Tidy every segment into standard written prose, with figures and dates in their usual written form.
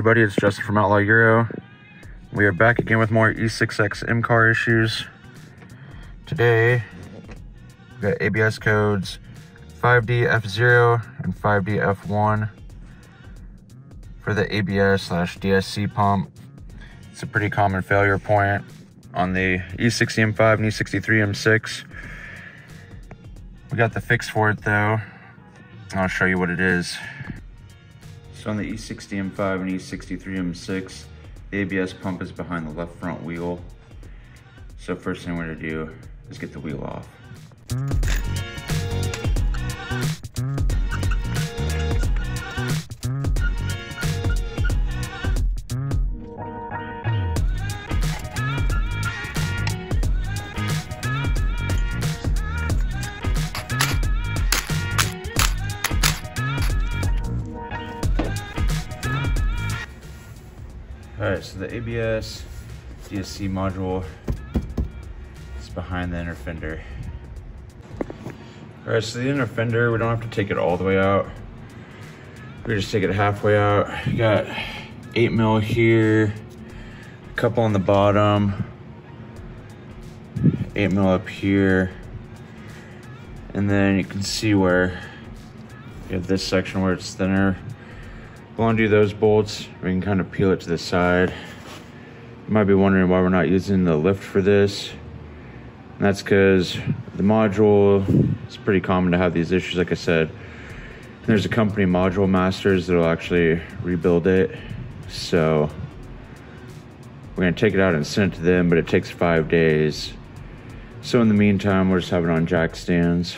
everybody, it's Justin from Outlaw Euro. We are back again with more E6X M-car issues. Today, we've got ABS codes 5D-F0 and 5D-F1 for the ABS/DSC pump. It's a pretty common failure point on the E60 M5 and E63 M6. We got the fix for it though, and I'll show you what it is. So on the E60 M5 and E63 M6, the ABS pump is behind the left front wheel. So first thing we're gonna do is get the wheel off. Alright, so the ABS DSC module is behind the inner fender. Alright, so the inner fender, we don't have to take it all the way out. We just take it halfway out. You got 8 mil here, a couple on the bottom, 8 mil up here, and then you can see where you have this section where it's thinner. We'll undo those bolts. We can kind of peel it to the side. You might be wondering why we're not using the lift for this. And that's because the module, it's pretty common to have these issues, like I said. And there's a company, Module Masters, that'll actually rebuild it. So we're gonna take it out and send it to them, but it takes 5 days. So in the meantime, we'll just have it on jack stands.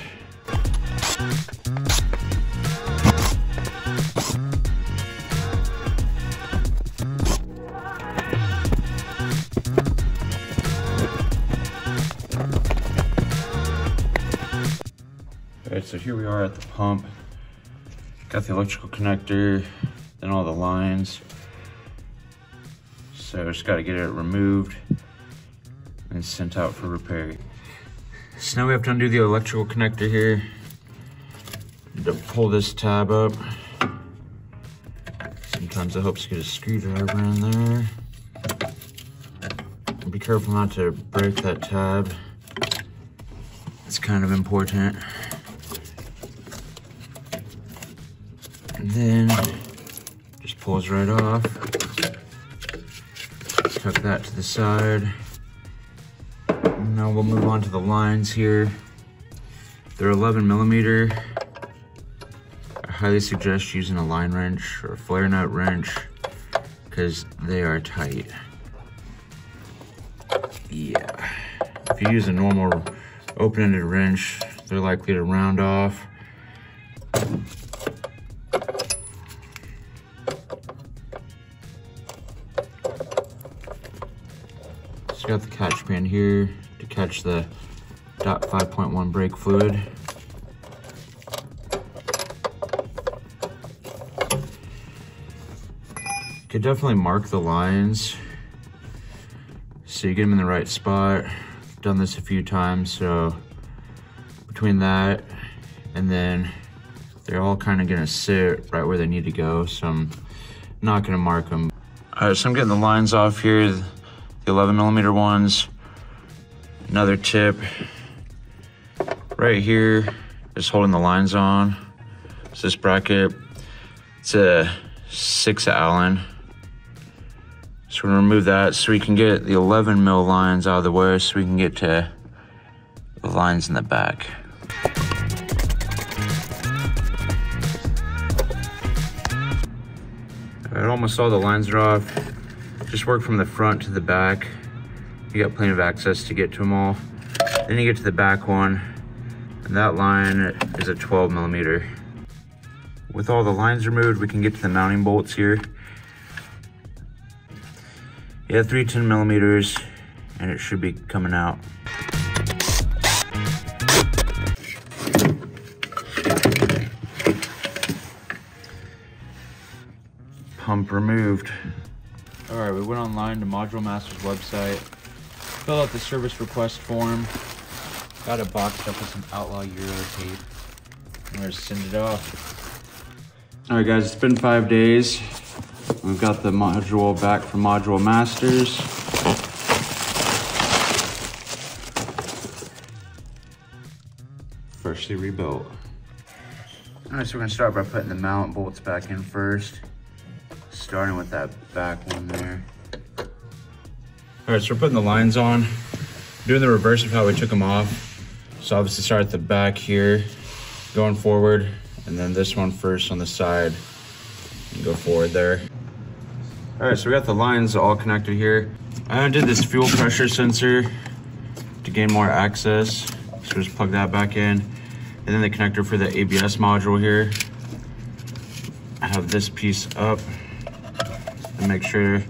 Alright, so here we are at the pump. Got the electrical connector, then all the lines. So just got to get it removed and sent out for repair. So now we have to undo the electrical connector here. Need to pull this tab up. Sometimes it helps to get a screwdriver in there. Be careful not to break that tab. It's kind of important. And then just pulls right off. Tuck that to the side. And now we'll move on to the lines here. They're 11 millimeter. I highly suggest using a line wrench or a flare nut wrench because they are tight. Yeah. If you use a normal open-ended wrench, they're likely to round off. So got the catch pan here to catch the .5.1 brake fluid. You could definitely mark the lines so you get them in the right spot. I've done this a few times, so between that and then they're all kind of gonna sit right where they need to go, so I'm not gonna mark them. All right, so I'm getting the lines off here, the 11 millimeter ones. Another tip right here is holding the lines on. So this bracket, it's a 6 Allen. So we're gonna remove that so we can get the 11 mil lines out of the way so we can get to the lines in the back. All right, almost all the lines are off. Just work from the front to the back. You got plenty of access to get to them all. Then you get to the back one, and that line is a 12 millimeter. With all the lines removed, we can get to the mounting bolts here. Yeah, 3 10 millimeters, and it should be coming out. Pump removed. All right, we went online to Module Master's website, filled out the service request form, got it boxed up with some Outlaw Euro tape, and we're gonna send it off. All right guys, it's been 5 days. We've got the module back from Module Masters. Freshly rebuilt. All right, so we're gonna start by putting the mount bolts back in first, starting with that back one there. All right, so we're putting the lines on, doing the reverse of how we took them off. So obviously start at the back here, going forward, and then this one first on the side, and go forward there. All right, so we got the lines all connected here. I undid this fuel pressure sensor to gain more access. So just plug that back in. And then the connector for the ABS module here. I have this piece up and make sure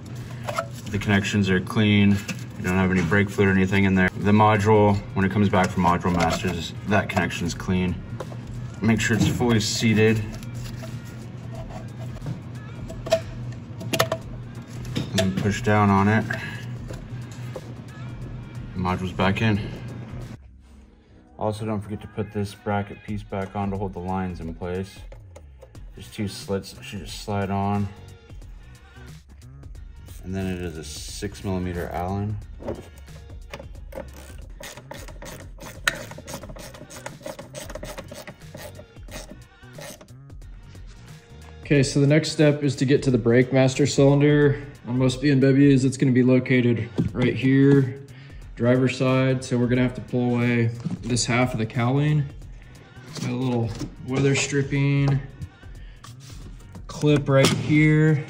the connections are clean. You don't have any brake fluid or anything in there. The module, when it comes back from Module Masters, that connection's clean. Make sure it's fully seated. And then push down on it. The module's back in. Also, don't forget to put this bracket piece back on to hold the lines in place. There's 2 slits that should just slide on. And then it is a 6mm Allen. Okay, so the next step is to get to the brake master cylinder. On most BMWs, it's gonna be located right here, driver's side. So we're gonna have to pull away this half of the cowling. Got a little weather stripping clip right here.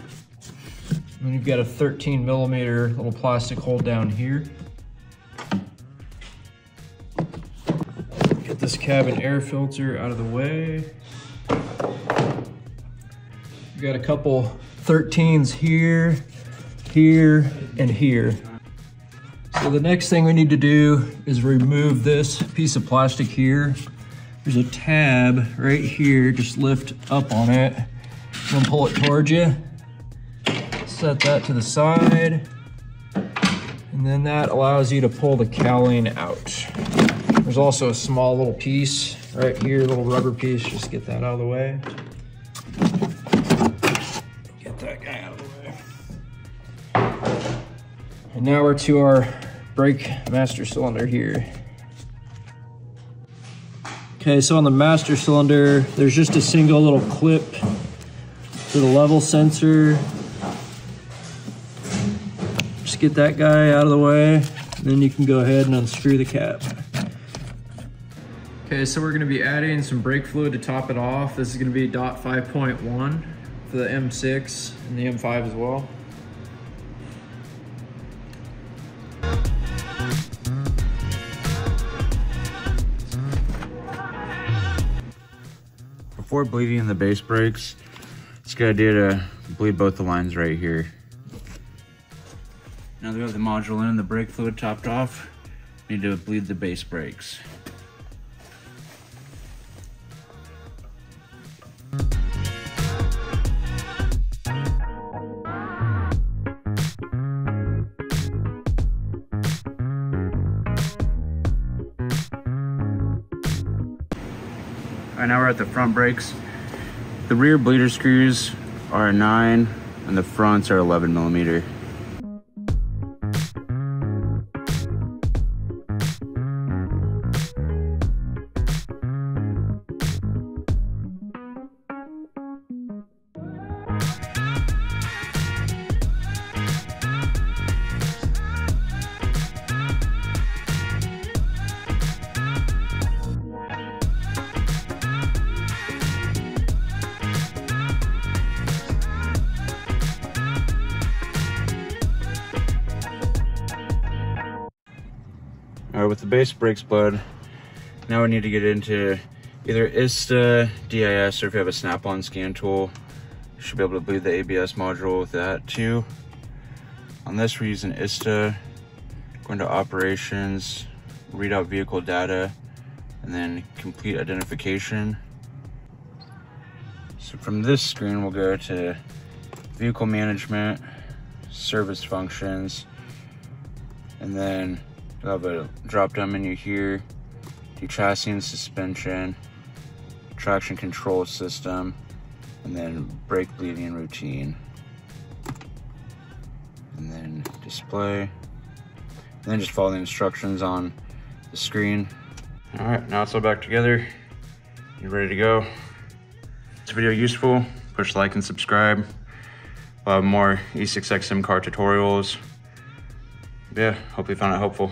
And you've got a 13mm little plastic hole down here. Get this cabin air filter out of the way. We've got a couple 13s here, here, and here. So the next thing we need to do is remove this piece of plastic here. There's a tab right here, just lift up on it and pull it towards you. Set that to the side. And then that allows you to pull the cowling out. There's also a small little piece right here, a little rubber piece, just get that out of the way. Get that guy out of the way. And now we're to our brake master cylinder here. Okay, so on the master cylinder, there's just a single little clip for the level sensor. Just get that guy out of the way, then you can go ahead and unscrew the cap. Okay, so we're gonna be adding some brake fluid to top it off. This is gonna be DOT 5.1 for the M6 and the M5 as well. Before bleeding in the base brakes, it's a good idea to bleed both the lines right here. Now that we have the module in and the brake fluid topped off, we need to bleed the base brakes. All right, now we're at the front brakes. The rear bleeder screws are 9 and the fronts are 11mm. All right, with the base brakes bled, now we need to get into either ISTA, DIS, or if you have a snap-on scan tool, you should be able to bleed the ABS module with that too. On this, we're using ISTA, going to operations, read out vehicle data, and then complete identification. So from this screen, we'll go to vehicle management, service functions, and then you'll have a drop-down menu here, do chassis and suspension, traction control system, and then brake bleeding routine. and then display, and then just follow the instructions on the screen. All right, now it's all back together. You're ready to go. This video useful, push like and subscribe. We'll have more E60X SIM card tutorials. Yeah, hope you found it helpful.